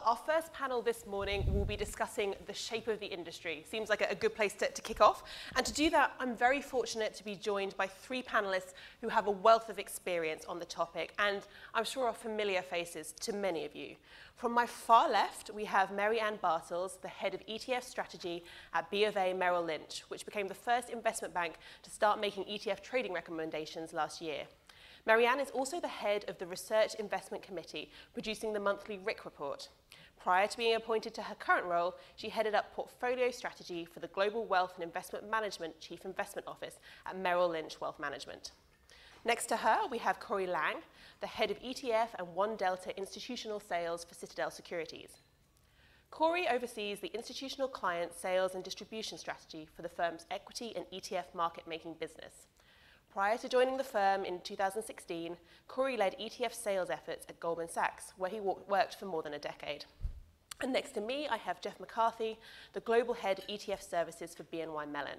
Our first panel this morning will be discussing the shape of the industry. Seems like a good place to kick off. And to do that, I'm very fortunate to be joined by three panelists who have a wealth of experience on the topic, and I'm sure are familiar faces to many of you. From my far left, we have Bartels, the head of ETF strategy at BofA Merrill Lynch, which became the first investment bank to start making ETF trading recommendations last year. Marianne is also the head of the Research Investment Committee, producing the monthly RIC report. Prior to being appointed to her current role, she headed up portfolio strategy for the Global Wealth and Investment Management Chief Investment Office at Merrill Lynch Wealth Management. Next to her, we have Cory Lange, the head of ETF and One Delta institutional sales for Citadel Securities. Cory oversees the institutional client sales and distribution strategy for the firm's equity and ETF market-making business. Prior to joining the firm in 2016, Cory led ETF sales efforts at Goldman Sachs, where he worked for more than a decade. And next to me, I have Jeff McCarthy, the global head of ETF services for BNY Mellon.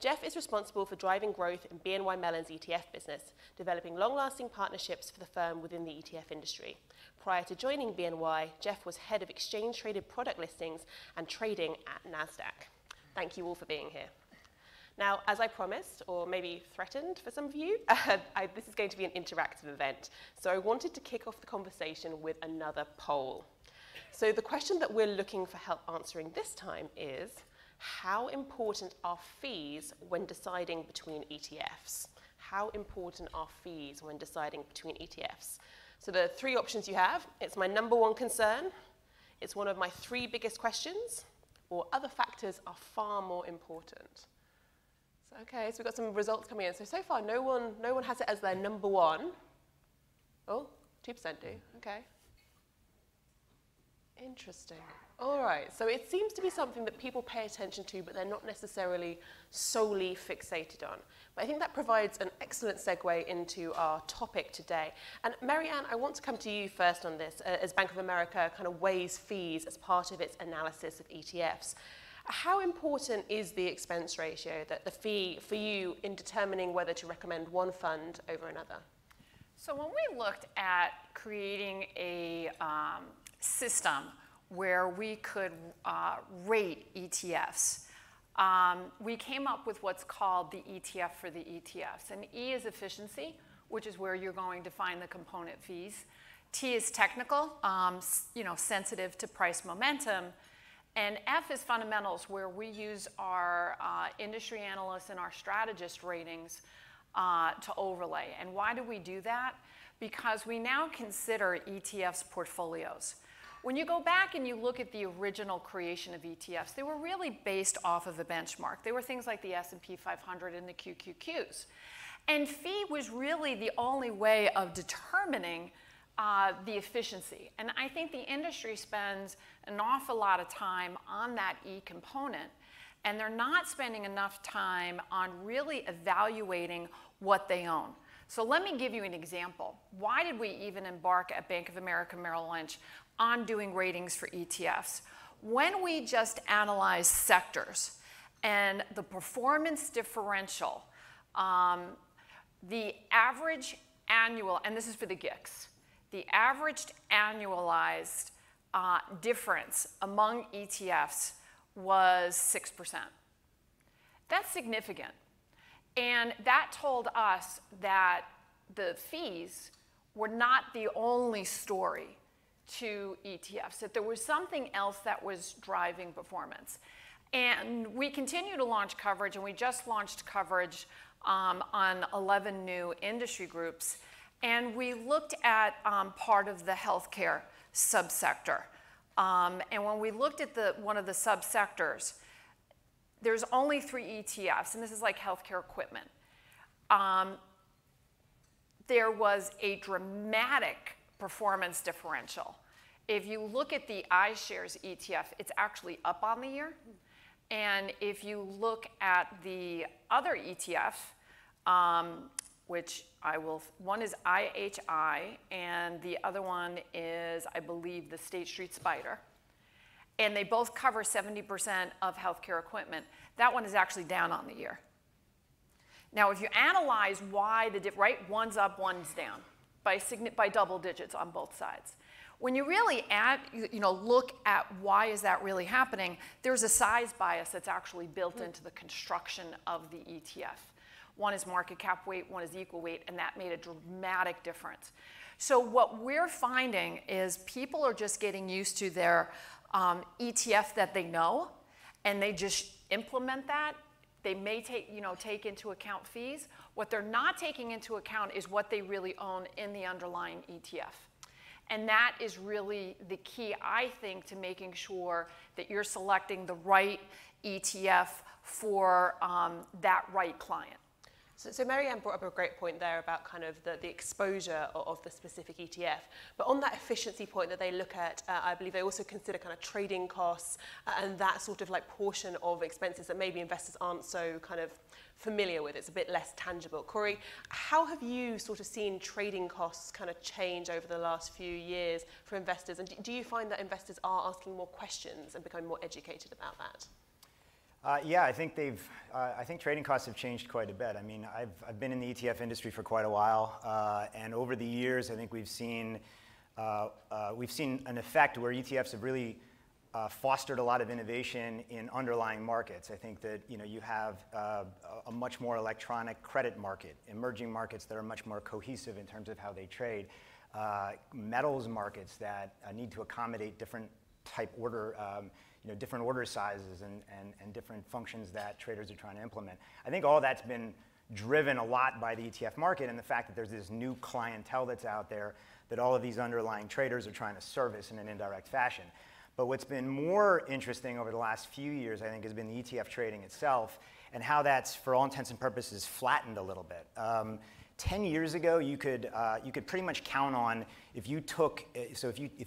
Jeff is responsible for driving growth in BNY Mellon's ETF business, developing long-lasting partnerships for the firm within the ETF industry. Prior to joining BNY, Jeff was head of exchange-traded product listings and trading at NASDAQ. Thank you all for being here. Now, as I promised, or maybe threatened for some of you, this is going to be an interactive event. So I wanted to kick off the conversation with another poll. So the question that we're looking for help answering this time is, how important are fees when deciding between ETFs? How important are fees when deciding between ETFs? So the three options you have: it's my number one concern, it's one of my three biggest questions, or other factors are far more important. So, okay, so we've got some results coming in. So far, no one has it as their number one. Oh, 2% do, okay. Interesting. All right, so it seems to be something that people pay attention to, but they're not necessarily solely fixated on. But I think that provides an excellent segue into our topic today. And Marianne, I want to come to you first on this, as Bank of America kind of weighs fees as part of its analysis of ETFs. How important is the expense ratio, the fee, for you in determining whether to recommend one fund over another? So when we looked at creating a system where we could rate ETFs, we came up with what's called the ETF for the ETFs. And E is efficiency, which is where you're going to find the component fees. T is technical, sensitive to price momentum. And F is fundamentals, where we use our industry analysts and our strategist ratings to overlay. And why do we do that? Because we now consider ETFs portfolios. When you go back and you look at the original creation of ETFs, they were really based off of a benchmark. They were things like the S&P 500 and the QQQs. And fee was really the only way of determining the efficiency. And I think the industry spends an awful lot of time on that E component, and they're not spending enough time on really evaluating what they own. So let me give you an example. Why did we even embark at Bank of America Merrill Lynch on doing ratings for ETFs? When we just analyzed sectors and the performance differential, the average annual, and this is for the GICs, the averaged annualized difference among ETFs was 6%. That's significant. And that told us that the fees were not the only story to ETFs, that there was something else that was driving performance. And we continue to launch coverage, and we just launched coverage on 11 new industry groups. And we looked at part of the healthcare subsector. And when we looked at one of the subsectors, there's only 3 ETFs, and this is like healthcare equipment. There was a dramatic performance differential. If you look at the iShares ETF, it's actually up on the year. And if you look at the other ETF, which one is IHI, and the other one is, I believe, the State Street Spider. And they both cover 70% of healthcare equipment. That one is actually down on the year. Now, if you analyze why one's up, one's down, by double digits on both sides. When you really look at why is that really happening, there's a size bias that's actually built into the construction of the ETF. One is market cap weight, one is equal weight, and that made a dramatic difference. So what we're finding is people are just getting used to their ETF that they know, and they just implement that. They may take into account fees. What they're not taking into account is what they really own in the underlying ETF. And that is really the key, I think, to making sure that you're selecting the right ETF for that right client. So Marianne brought up a great point there about kind of the exposure of the specific ETF. But on that efficiency point that they look at, I believe they also consider kind of trading costs and that sort of like portion of expenses that maybe investors aren't so kind of familiar with. It's a bit less tangible. Cory, how have you sort of seen trading costs kind of change over the last few years for investors? And do you find that investors are asking more questions and becoming more educated about that? Yeah, I think I think trading costs have changed quite a bit. I mean, I've been in the ETF industry for quite a while, and over the years, I think we've seen an effect where ETFs have really fostered a lot of innovation in underlying markets. I think that you have a much more electronic credit market, emerging markets that are much more cohesive in terms of how they trade, metals markets that need to accommodate different type order. Different order sizes and different functions that traders are trying to implement. I think all that's been driven a lot by the ETF market and the fact that there's this new clientele that's out there that all of these underlying traders are trying to service in an indirect fashion. But what's been more interesting over the last few years, I think, has been the ETF trading itself and how that's, for all intents and purposes, flattened a little bit. 10 years ago, you could pretty much count on if you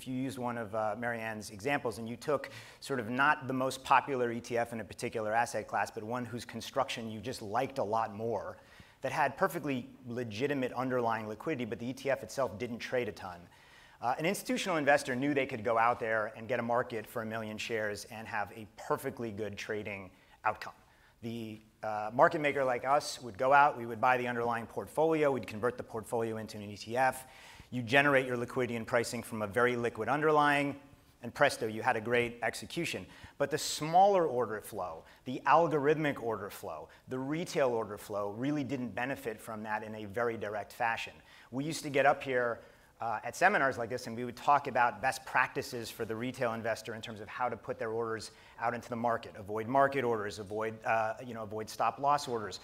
used one of Marianne's examples and you took sort of not the most popular ETF in a particular asset class, but one whose construction you just liked a lot more, that had perfectly legitimate underlying liquidity, but the ETF itself didn't trade a ton. An institutional investor knew they could go out there and get a market for 1 million shares and have a perfectly good trading outcome. The market maker like us would go out, we would buy the underlying portfolio, we'd convert the portfolio into an ETF, you generate your liquidity and pricing from a very liquid underlying, and presto, you had a great execution. But the smaller order flow, the algorithmic order flow, the retail order flow really didn't benefit from that in a very direct fashion. We used to get up here at seminars like this and we would talk about best practices for the retail investor in terms of how to put their orders out into the market, avoid market orders, avoid stop loss orders.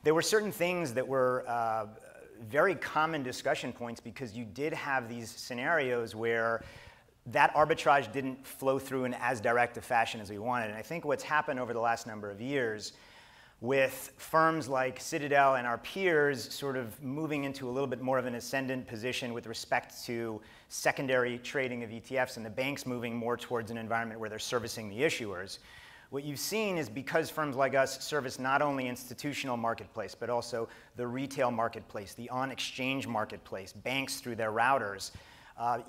There were certain things that were very common discussion points because you did have these scenarios where that arbitrage didn't flow through in as direct a fashion as we wanted. And I think what's happened over the last number of years with firms like Citadel and our peers sort of moving into a little bit more of an ascendant position with respect to secondary trading of ETFs and the banks moving more towards an environment where they're servicing the issuers, what you've seen is because firms like us service not only institutional marketplace, but also the retail marketplace, the on-exchange marketplace, banks through their routers,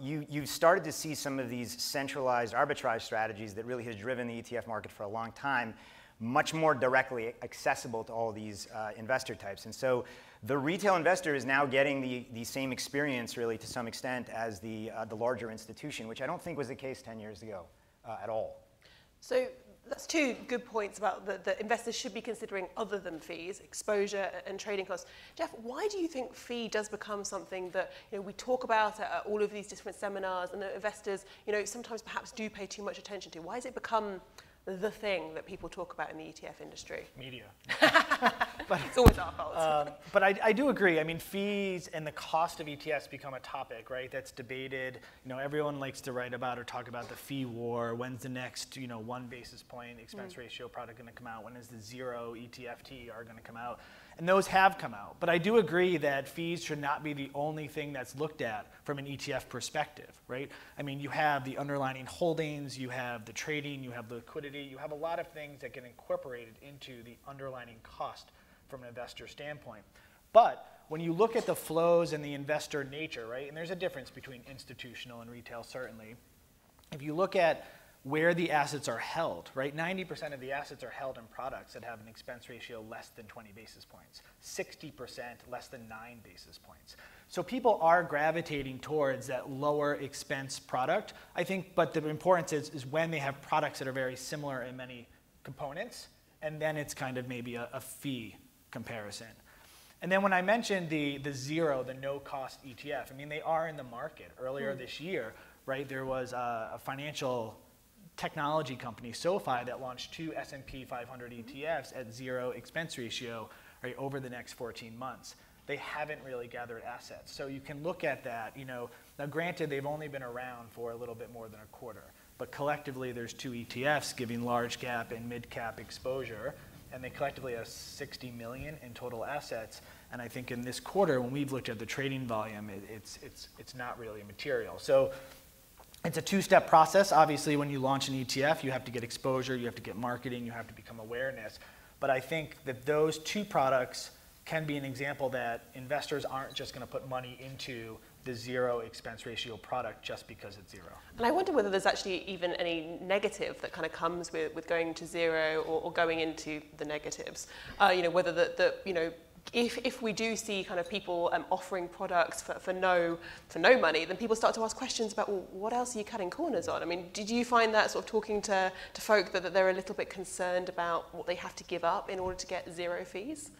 you've started to see some of these centralized arbitrage strategies that really has driven the ETF market for a long time much more directly accessible to all these investor types. And so the retail investor is now getting the same experience really to some extent as the larger institution, which I don't think was the case 10 years ago at all. So that's two good points about that investors should be considering other than fees, exposure and trading costs. Jeff, why do you think fee does become something that we talk about at all of these different seminars and that investors sometimes perhaps do pay too much attention to? Why has it become the thing that people talk about in the ETF industry? Media. But it's always our fault. But I do agree. I mean, fees and the cost of ETFs become a topic, right? That's debated. Everyone likes to write about or talk about the fee war. When's the next, 1 basis point expense ratio product going to come out? When is the zero ETFT are going to come out? And those have come out. But I do agree that fees should not be the only thing that's looked at from an ETF perspective, right? I mean, you have the underlying holdings, you have the trading, you have the liquidity, you have a lot of things that get incorporated into the underlying cost from an investor standpoint. But when you look at the flows and the investor nature, right, and there's a difference between institutional and retail, certainly. If you look at where the assets are held, right? 90% of the assets are held in products that have an expense ratio less than 20 basis points, 60% less than 9 basis points. So people are gravitating towards that lower expense product, I think, but the importance is when they have products that are very similar in many components, and then it's kind of maybe a fee comparison. And then when I mentioned the zero, the no-cost ETF, I mean, they are in the market. Earlier this year, right, there was a financial technology company, SoFi, that launched 2 S&P 500 ETFs at 0 expense ratio, right, over the next 14 months. They haven't really gathered assets. So you can look at that, you know, now granted they've only been around for a little bit more than a quarter, but collectively there's 2 ETFs giving large cap and mid cap exposure, and they collectively have 60 million in total assets. And I think in this quarter, when we've looked at the trading volume, it's not really material. So it's a 2-step process. Obviously, when you launch an ETF, you have to get exposure, you have to get marketing, you have to become awareness. But I think that those 2 products can be an example that investors aren't just going to put money into the 0 expense ratio product just because it's 0. And I wonder whether there's actually even any negative that kind of comes with going to 0 or going into the negatives. You know, whether you know, if we do see kind of people offering products for no money, then people start to ask questions about, well, what else are you cutting corners on? I mean, did you find that sort of talking to folk that they're a little bit concerned about what they have to give up in order to get 0 fees?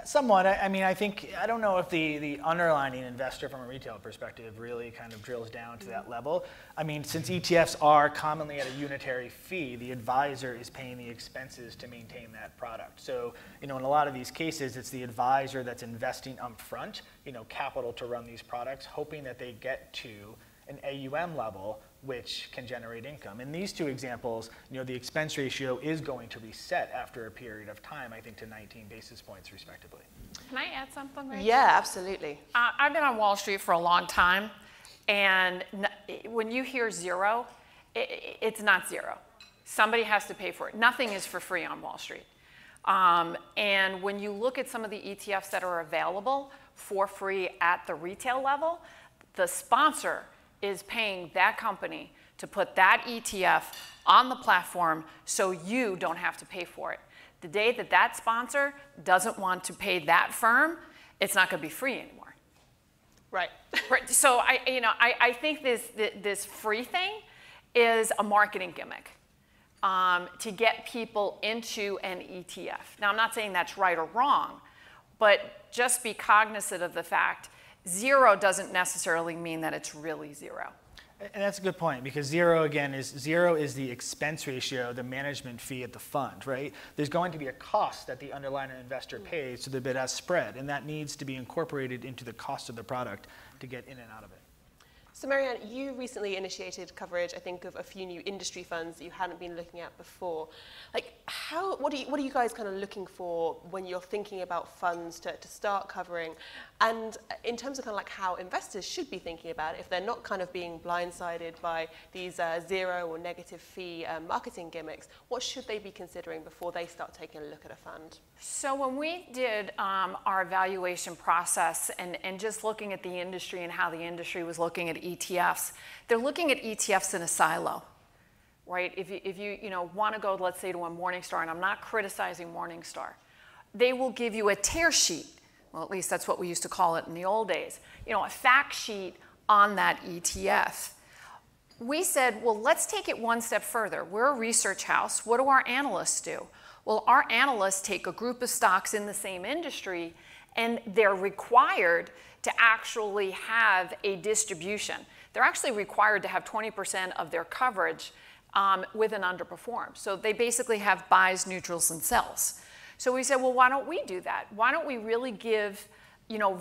Somewhat. I mean, I think, I don't know if the underlying investor from a retail perspective really kind of drills down to that level. I mean, since ETFs are commonly at a unitary fee, the advisor is paying the expenses to maintain that product. So, you know, in a lot of these cases, it's the advisor that's investing upfront, you know, capital to run these products, hoping that they get to an AUM level which can generate income. In these 2 examples, you know, the expense ratio is going to reset after a period of time, I think, to 19 basis points respectively. Can I add something, Rachel? Yeah, absolutely. I've been on Wall Street for a long time, and when you hear 0, it's not 0. Somebody has to pay for it. Nothing is for free on Wall Street. And when you look at some of the ETFs that are available for free at the retail level, the sponsor is paying that company to put that ETF on the platform so you don't have to pay for it. The day that that sponsor doesn't want to pay that firm, it's not going to be free anymore. Right. Right. So I think this free thing is a marketing gimmick to get people into an ETF. Now, I'm not saying that's right or wrong, but just be cognizant of the fact 0 doesn't necessarily mean that it's really 0. And that's a good point, because 0 is the expense ratio, the management fee at the fund, right? There's going to be a cost that the underlying investor pays to the bid-ask spread, and that needs to be incorporated into the cost of the product to get in and out of it. So Marianne, you recently initiated coverage, I think, of a few new industry funds that you hadn't been looking at before. Like, what are you guys kind of looking for when you're thinking about funds to start covering? And in terms of kind of like how investors should be thinking about it, if they're not kind of being blindsided by these 0 or negative fee marketing gimmicks, what should they be considering before they start taking a look at a fund? So when we did our evaluation process and just looking at the industry and how the industry was looking at ETFs, they're looking at ETFs in a silo, right? If you want to go, let's say, to a Morningstar, and I'm not criticizing Morningstar, they will give you a tear sheet. Well, at least that's what we used to call it in the old days. You know, a fact sheet on that ETF. We said, well, let's take it one step further. We're a research house. What do our analysts do? Well, our analysts take a group of stocks in the same industry, and they're required to actually have a distribution. They're actually required to have 20% of their coverage with an underperform. So they basically have buys, neutrals, and sells. So we said, well, why don't we do that? Why don't we really give,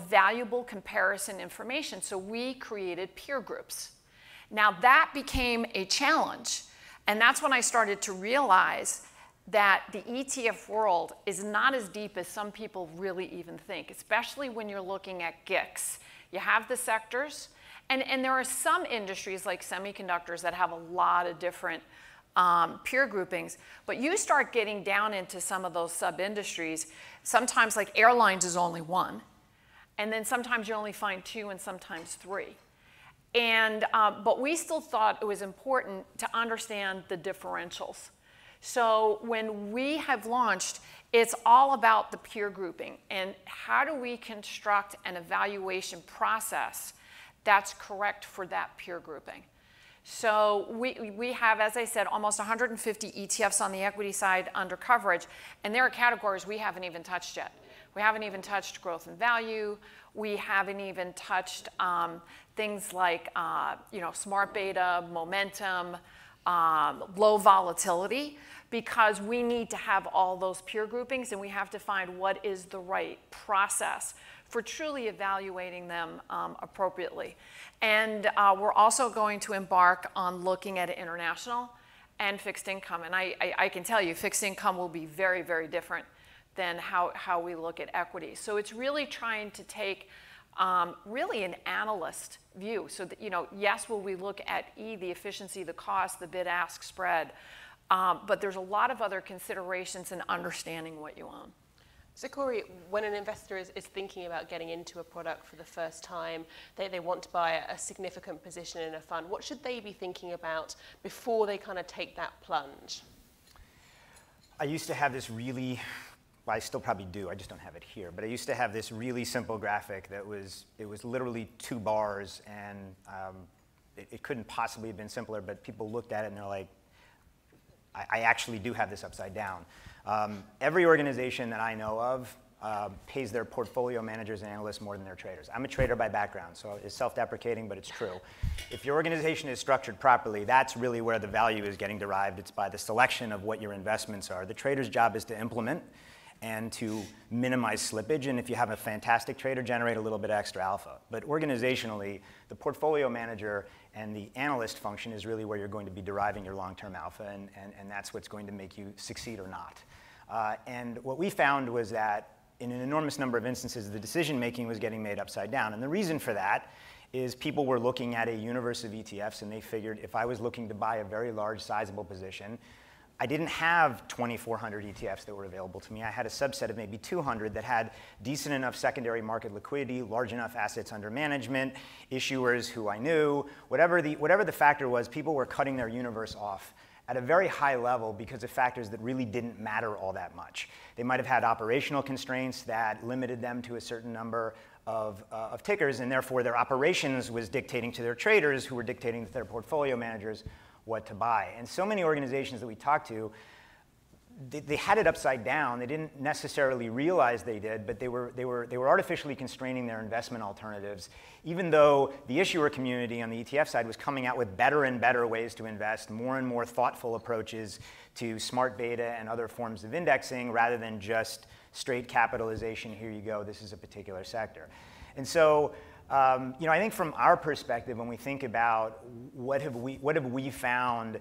valuable comparison information? So we created peer groups. Now that became a challenge, and that's when I started to realize that the ETF world is not as deep as some people really even think, especially when you're looking at GICs. You have the sectors, and there are some industries like semiconductors that have a lot of different peer groupings, but you start getting down into some of those sub-industries. Sometimes like airlines is only one, and then sometimes you only find 2 and sometimes 3. But we still thought it was important to understand the differentials. So when we have launched, it's all about the peer grouping and how do we construct an evaluation process that's correct for that peer grouping. So we have, as I said, almost 150 ETFs on the equity side under coverage, and there are categories we haven't even touched yet. We haven't even touched growth and value. We haven't even touched things like smart beta, momentum, low volatility, because we need to have all those peer groupings, and we have to find what is the right process for truly evaluating them appropriately. And we're also going to embark on looking at international and fixed income. And I can tell you, fixed income will be very, very different than how we look at equities. So it's really trying to take really an analyst view. So that, yes, will we look at the efficiency, the cost, the bid-ask spread, but there's a lot of other considerations in understanding what you own. So Cory, when an investor is thinking about getting into a product for the first time, they want to buy a significant position in a fund, what should they be thinking about before they kind of take that plunge? I used to have this really, well, I still probably do, I just don't have it here, but I used to have this really simple graphic that was literally 2 bars, and it couldn't possibly have been simpler, but people looked at it and they're like, I actually do have this upside down. Every organization that I know of pays their portfolio managers and analysts more than their traders. I'm a trader by background, so it's self-deprecating, but it's true. If your organization is structured properly, that's really where the value is getting derived. It's by the selection of what your investments are. The trader's job is to implement and to minimize slippage, and if you have a fantastic trader, generate a little bit extra alpha. But organizationally, the portfolio manager and the analyst function is really where you're going to be deriving your long-term alpha, and that's what's going to make you succeed or not. And what we found was that in an enormous number of instances, the decision-making was getting made upside down. And the reason for that is people were looking at a universe of ETFs, and they figured if I was looking to buy a very large, sizable position, I didn't have 2,400 ETFs that were available to me. I had a subset of maybe 200 that had decent enough secondary market liquidity, large enough assets under management, issuers who I knew. Whatever the factor was, people were cutting their universe off at a very high level because of factors that really didn't matter all that much. They might have had operational constraints that limited them to a certain number of tickers, and therefore their operations was dictating to their traders, who were dictating to their portfolio managers what to buy. And so many organizations that we talked to, they had it upside down. They didn't necessarily realize they did, but they were artificially constraining their investment alternatives, even though the issuer community on the ETF side was coming out with better and better ways to invest, more and more thoughtful approaches to smart beta and other forms of indexing, rather than just straight capitalization, here you go, this is a particular sector. And so I think from our perspective, when we think about what have we found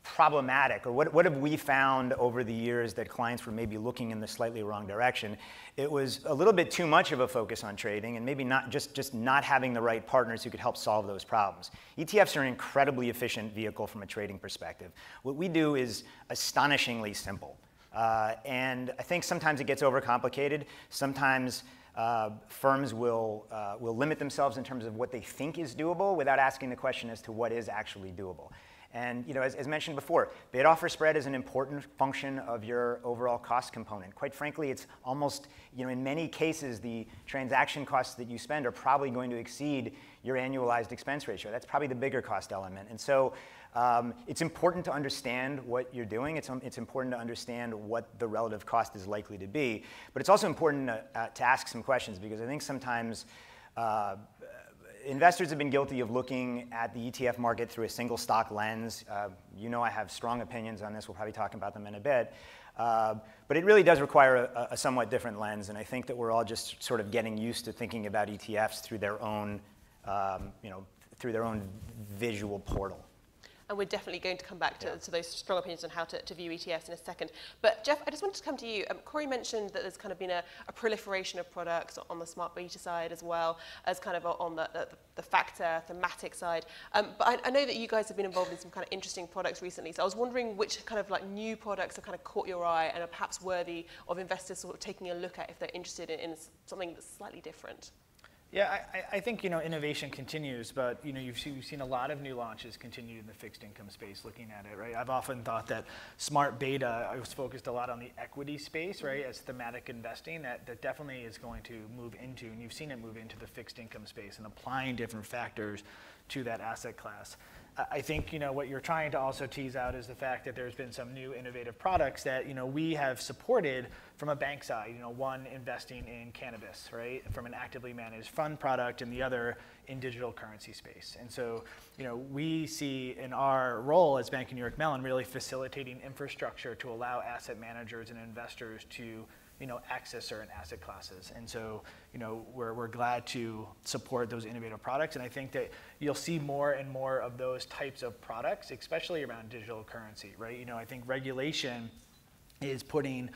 problematic, or what have we found over the years that clients were maybe looking in the slightly wrong direction, it was a little bit too much of a focus on trading, and maybe not just not having the right partners who could help solve those problems. ETFs are an incredibly efficient vehicle from a trading perspective. What we do is astonishingly simple, and I think sometimes it gets overcomplicated. Sometimes firms will limit themselves in terms of what they think is doable without asking the question as to what is actually doable. And as mentioned before, bid-offer spread is an important function of your overall cost component. Quite frankly, it's almost, in many cases, the transaction costs that you spend are probably going to exceed your annualized expense ratio. That's probably the bigger cost element. And so it's important to understand what you're doing. It's important to understand what the relative cost is likely to be. But it's also important to ask some questions, because I think sometimes investors have been guilty of looking at the ETF market through a single stock lens. I have strong opinions on this. We'll probably talk about them in a bit. But it really does require a somewhat different lens. And I think that we're all just sort of getting used to thinking about ETFs through their own, visual portal. And we're definitely going to come back to those strong opinions on how to view ETFs in a second. But Jeff, I just wanted to come to you. Cory mentioned that there's kind of been a proliferation of products on the smart beta side, as well as kind of on the factor, thematic side. But I know that you guys have been involved in some kind of interesting products recently. So I was wondering which kind of like new products have kind of caught your eye and are perhaps worthy of investors sort of taking a look at if they're interested in something that's slightly different. Yeah, I think innovation continues, but you've seen a lot of new launches continue in the fixed income space. Looking at it, right? I've often thought that smart beta was focused a lot on the equity space, right, as thematic investing. That definitely is going to move into, and you've seen it move into the fixed income space and applying different factors to that asset class. I think what you're trying to also tease out is the fact that there's been some new innovative products that we have supported from a bank side. One investing in cannabis, right, from an actively managed fund product, and the other in digital currency space. And so we see in our role as Bank of New York Mellon really facilitating infrastructure to allow asset managers and investors to access certain asset classes. And so, we're glad to support those innovative products. And I think that you'll see more and more of those types of products, especially around digital currency, right? I think regulation is putting,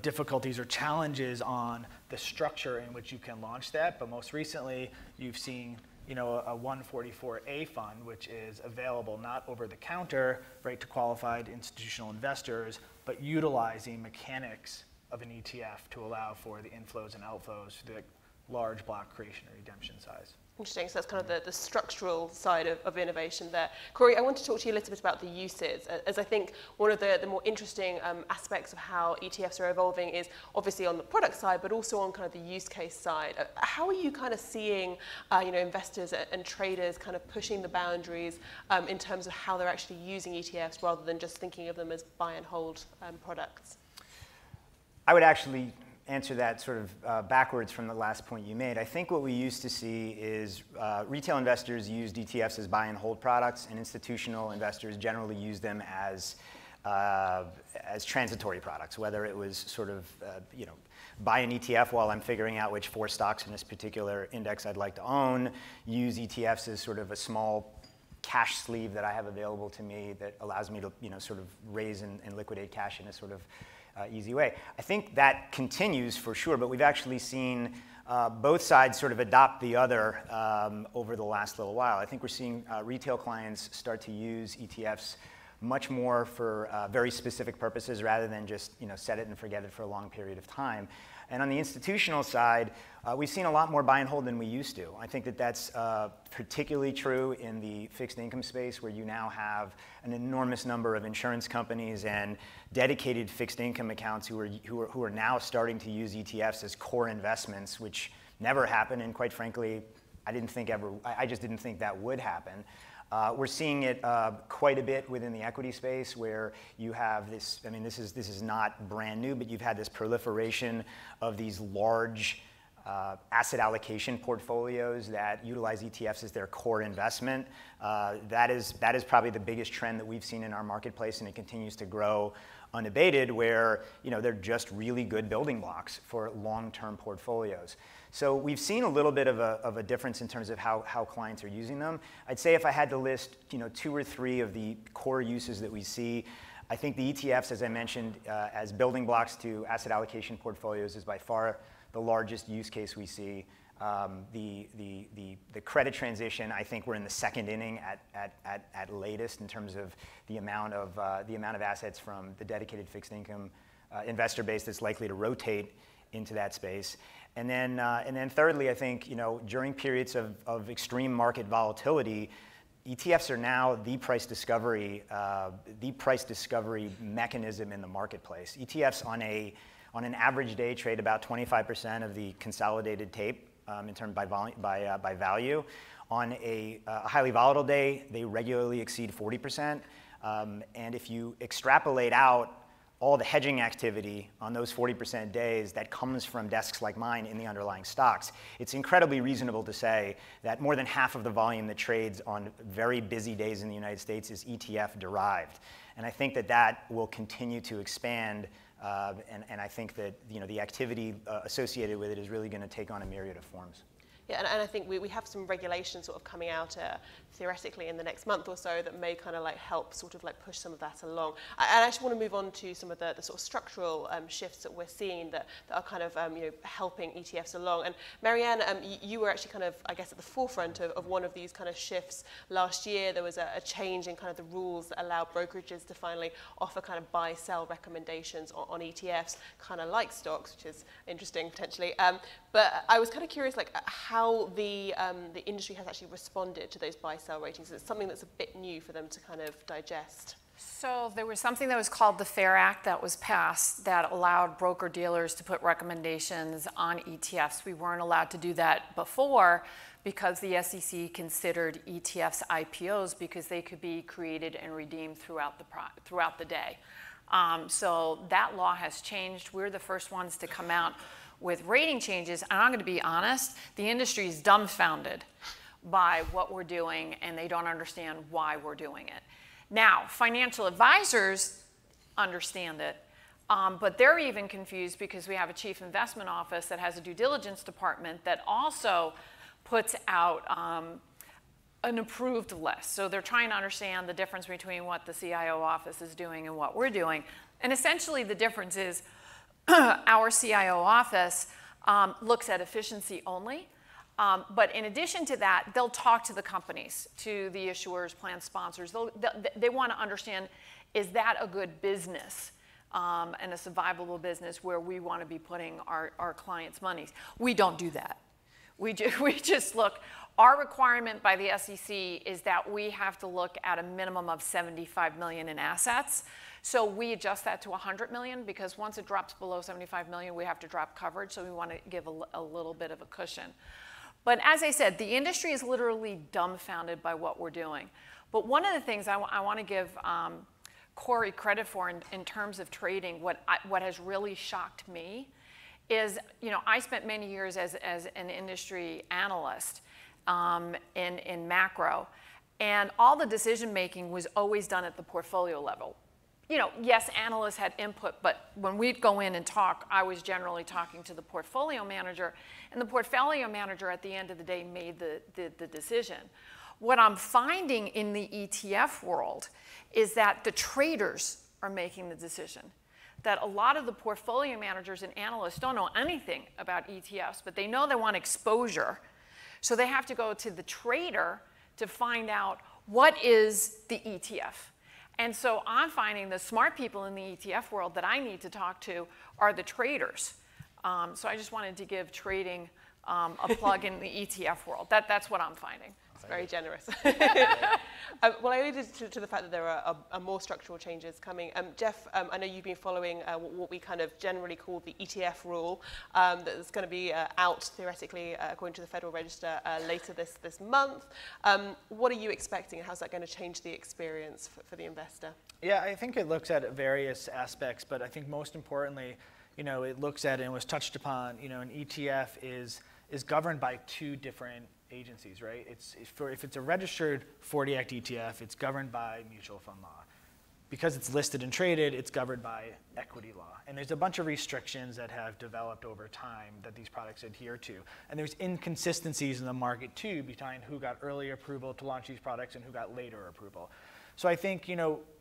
difficulties or challenges on the structure in which you can launch that. But most recently, you've seen a 144A fund, which is available not over the counter, right, to qualified institutional investors, but utilizing mechanics of an ETF to allow for the inflows and outflows for the large block creation or redemption size. Interesting. So that's kind of the structural side of innovation there. Cory, I want to talk to you a little bit about the uses, as I think one of the more interesting aspects of how ETFs are evolving is obviously on the product side, but also on kind of the use case side. How are you kind of seeing investors and traders kind of pushing the boundaries in terms of how they're actually using ETFs rather than just thinking of them as buy and hold products? I would actually answer that sort of backwards from the last point you made. I think what we used to see is retail investors used ETFs as buy and hold products, and institutional investors generally use them as transitory products, whether it was sort of, buy an ETF while I'm figuring out which 4 stocks in this particular index I'd like to own, use ETFs as sort of a small cash sleeve that I have available to me that allows me to, sort of raise and liquidate cash in a sort of easy way. I think that continues for sure, but we've actually seen both sides sort of adopt the other over the last little while. I think we're seeing retail clients start to use ETFs much more for very specific purposes rather than just set it and forget it for a long period of time. And on the institutional side, we've seen a lot more buy and hold than we used to. I think that that's particularly true in the fixed income space, where you now have an enormous number of insurance companies and dedicated fixed income accounts who are now starting to use ETFs as core investments, which never happened, and quite frankly, I just didn't think that would happen. We're seeing it quite a bit within the equity space, where you have this, this is not brand new, but you've had this proliferation of these large asset allocation portfolios that utilize ETFs as their core investment. That is probably the biggest trend that we've seen in our marketplace, and it continues to grow unabated, where they're just really good building blocks for long-term portfolios. So we've seen a little bit of a difference in terms of how clients are using them. I'd say if I had to list 2 or 3 of the core uses that we see, I think the ETFs, as I mentioned, as building blocks to asset allocation portfolios is by far the largest use case we see. The credit transition, I think we're in the second inning at latest in terms of the amount of assets from the dedicated fixed income investor base that's likely to rotate into that space. And then thirdly, I think during periods of extreme market volatility, ETFs are now the price discovery mechanism in the marketplace. ETFs on an average day trade about 25% of the consolidated tape in terms by value. On a highly volatile day, they regularly exceed 40%. And if you extrapolate out all the hedging activity on those 40% days that comes from desks like mine in the underlying stocks, it's incredibly reasonable to say that more than half of the volume that trades on very busy days in the United States is ETF derived. And I think that will continue to expand, and I think that the activity associated with it is really going to take on a myriad of forms. Yeah, and I think we have some regulations sort of coming out theoretically in the next month or so that may kind of help sort of push some of that along. I actually want to move on to some of the sort of structural shifts that we're seeing that are kind of helping ETFs along. And Marianne, you were actually kind of, I guess, at the forefront of one of these kind of shifts last year. There was a change in kind of the rules that allow brokerages to finally offer kind of buy-sell recommendations on ETFs, kind of like stocks, which is interesting potentially. But I was kind of curious, how how the industry has actually responded to those buy-sell ratings. It's something that's a bit new for them to kind of digest. So there was something that was called the FAIR Act that was passed that allowed broker-dealers to put recommendations on ETFs. We weren't allowed to do that before because the SEC considered ETFs IPOs because they could be created and redeemed throughout the day. So that law has changed. We're the first ones to come out with rating changes. And I'm going to be honest, the industry is dumbfounded by what we're doing, and they don't understand why we're doing it. Now, financial advisors understand it, but they're even confused because we have a chief investment office that has a due diligence department that also puts out an approved list. So they're trying to understand the difference between what the CIO office is doing and what we're doing. And essentially the difference is our CIO office looks at efficiency only. But in addition to that, they'll talk to the companies, to the issuers, plan sponsors. They want to understand, is that a good business and a survivable business where we want to be putting our clients' monies? We don't do that. We just look. Our requirement by the SEC is that we have to look at a minimum of 75 million in assets. So we adjust that to 100 million because once it drops below 75 million, we have to drop coverage. So we want to give a little bit of a cushion. But as I said, the industry is literally dumbfounded by what we're doing. But one of the things I want to give Cory credit for in terms of trading, what has really shocked me is, I spent many years as an industry analyst in macro, and all the decision making was always done at the portfolio level. Yes, analysts had input, but when we'd go in and talk, I was generally talking to the portfolio manager, and the portfolio manager at the end of the day made the decision. What I'm finding in the ETF world is that the traders are making the decision. That a lot of the portfolio managers and analysts don't know anything about ETFs, but they know they want exposure. So they have to go to the trader to find out what is the ETF. And so I'm finding the smart people in the ETF world that I need to talk to are the traders. So I just wanted to give trading a plug in the ETF world. That's what I'm finding. It's very generous. Well, I alluded to the fact that there are more structural changes coming. Jeff, I know you've been following what we kind of generally call the ETF rule that's going to be out theoretically according to the Federal Register later this month. What are you expecting, and how's that going to change the experience for the investor? Yeah, I think it looks at various aspects, but I think most importantly, it looks at, and was touched upon, an ETF is governed by two different agencies, right? If it's a registered 40 Act ETF, it's governed by mutual fund law. Because it's listed and traded, it's governed by equity law. And there's a bunch of restrictions that have developed over time that these products adhere to. And there's inconsistencies in the market too between who got early approval to launch these products and who got later approval. So I think,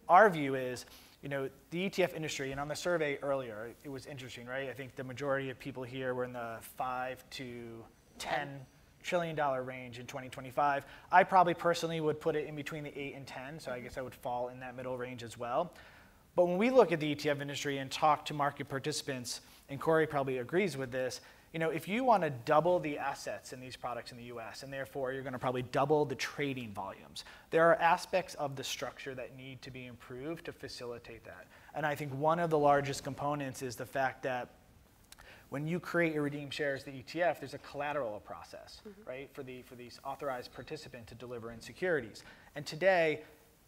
our view is, the ETF industry, and on the survey earlier, it was interesting, right? I think the majority of people here were in the 5 to 10 trillion dollar range in 2025. I probably personally would put it in between the 8 and 10, so I guess I would fall in that middle range as well. But when we look at the ETF industry and talk to market participants, and Cory probably agrees with this, if you want to double the assets in these products in the US, and therefore you're going to probably double the trading volumes, there are aspects of the structure that need to be improved to facilitate that. And I think one of the largest components is the fact that when you create or redeem shares, the ETF, there's a collateral process, right, for these authorized participant to deliver in securities. And today,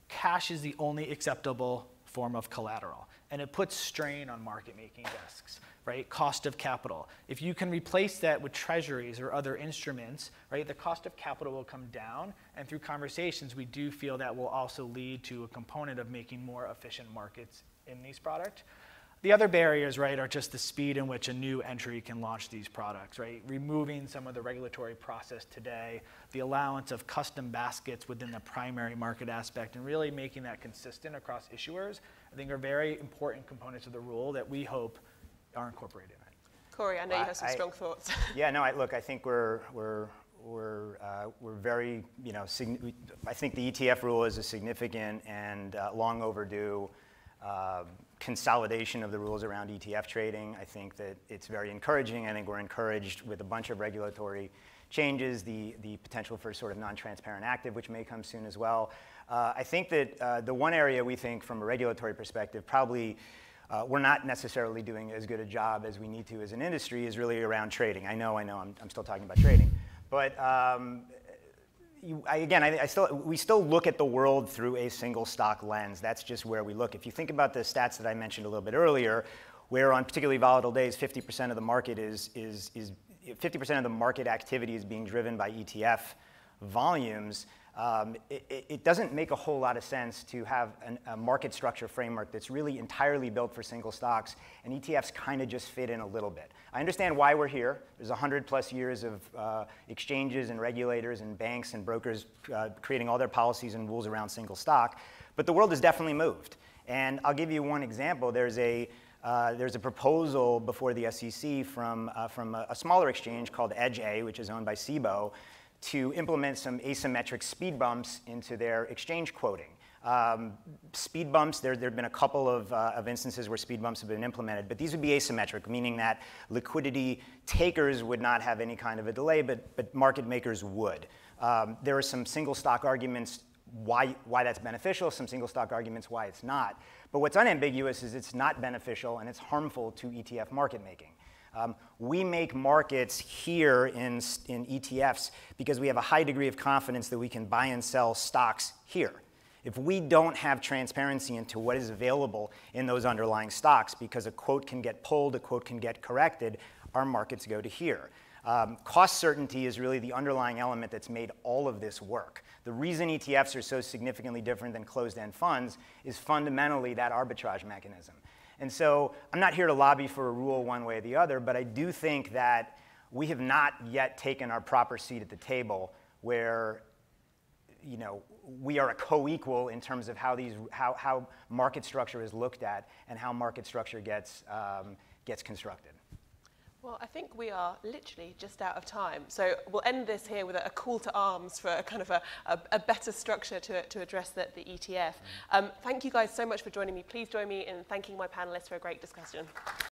cash is the only acceptable form of collateral. And it puts strain on market-making desks, right? Cost of capital. If you can replace that with treasuries or other instruments, right, the cost of capital will come down. And through conversations, we do feel that will also lead to a component of making more efficient markets in these products. The other barriers, right, are just the speed in which a new entry can launch these products, right? Removing some of the regulatory process today, the allowance of custom baskets within the primary market aspect, and really making that consistent across issuers, I think are very important components of the rule that we hope are incorporated in it. Cory, I know you have some strong thoughts. Yeah, no, look, I think we're very, I think the ETF rule is a significant and long overdue consolidation of the rules around ETF trading. I think that it's very encouraging. I think we're encouraged with a bunch of regulatory changes, the potential for sort of non-transparent active, which may come soon as well. I think that the one area we think from a regulatory perspective probably we're not necessarily doing as good a job as we need to as an industry is really around trading. I know, I'm still talking about trading. But we still look at the world through a single stock lens. That's just where we look. If you think about the stats that I mentioned a little bit earlier, where on particularly volatile days, 50% of the market 50% of the market activity is being driven by ETF volumes. It doesn't make a whole lot of sense to have a market structure framework that's really entirely built for single stocks, and ETFs kind of just fit in a little bit. I understand why we're here. There's 100+ years of exchanges and regulators and banks and brokers creating all their policies and rules around single stock, but the world has definitely moved. And I'll give you one example. There's a proposal before the SEC from a smaller exchange called Edge A, which is owned by Cboe, to implement some asymmetric speed bumps into their exchange quoting. Speed bumps, there have been a couple of instances where speed bumps have been implemented, but these would be asymmetric, meaning that liquidity takers would not have any kind of a delay, but market makers would. There are some single stock arguments why that's beneficial, some single stock arguments why it's not. But what's unambiguous is it's not beneficial and it's harmful to ETF market making. We make markets here in ETFs because we have a high degree of confidence that we can buy and sell stocks here. If we don't have transparency into what is available in those underlying stocks, because a quote can get pulled, a quote can get corrected, our markets go to here. Cost certainty is really the underlying element that's made all of this work. The reason ETFs are so significantly different than closed-end funds is fundamentally that arbitrage mechanism. And so I'm not here to lobby for a rule one way or the other, but I do think that we have not yet taken our proper seat at the table where we are a co-equal in terms of how market structure is looked at and how market structure gets constructed. Well, I think we are literally just out of time. So we'll end this here with a call to arms for a kind of a better structure to address the ETF. Thank you guys so much for joining me. Please join me in thanking my panelists for a great discussion.